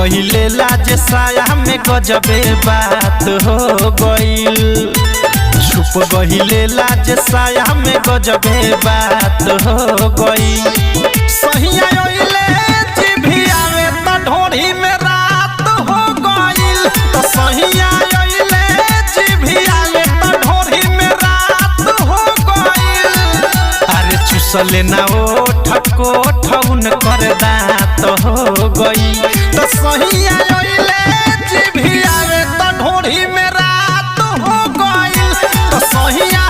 गहिले लाज साया में गजबे बात हो गइल। छुप गहिले लाज साया में गजबे बात हो गइल। सहिया ओइले जिभिया में त ढोरी में रात हो गइल। तो सहिया ओइले जिभिया में त ढोरी में रात हो गइल। अरे चुसले ना ओ ठको ठौन कर दात हो गई। तो सहिया ओइले जिभिया में त ढोरी में रात हो गइल। तो सहिया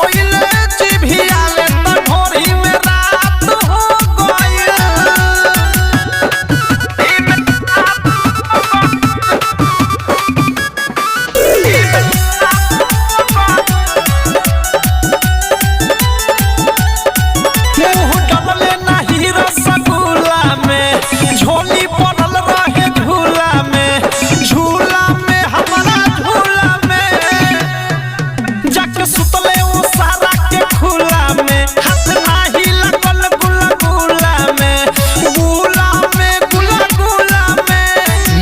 ओइले जिभिया में त ढोरी में रात हो गइल। मुँह डलले नाही रसगुल्ला में, झोली पड़ल रहे झूला में। झूला में हमारा झूला में जाके सुतले वो सारा के खुला में। हाथ नाही लगल गुला में, गुला में गुला में।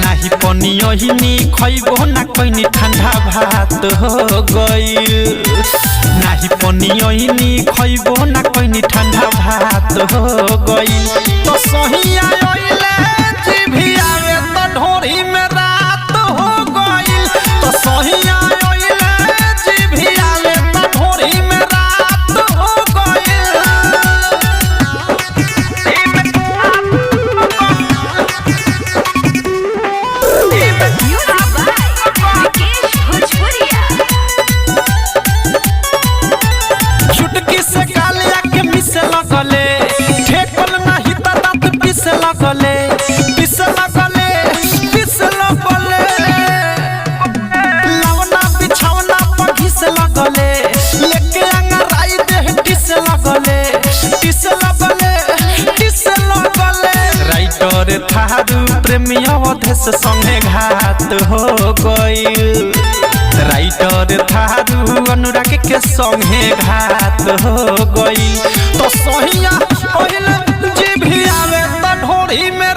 नाही पनियो ही नी खइबो ना कोइनी ठंडा भात हो गइल। नाही पनियो ही नी खइबो ना कोइनी ठंडा भात हो गइल। तो सहिया ओइले जिभिया में त ढोरी में रात हो गइल। तो सहिया ओइले जिभिया में त ढोरी में रात हो गइल। चुटकी से गालिया के मिसे लगले, ठेकल नाही त दांत पिसे लगले। पिसे लगले पिसे लगले, लवना बिछौना पर घिसे लगले। लेके अंगराई देह टिसे लगले, टिसे लगले टिसे लगले। राइटर थारू प्रेमी अवधेश संगे घात हो गइल। राइटर थारू अनुराग के संगे घात हो गइल। तो सहिया ओइले जिभिया में त ढोरी में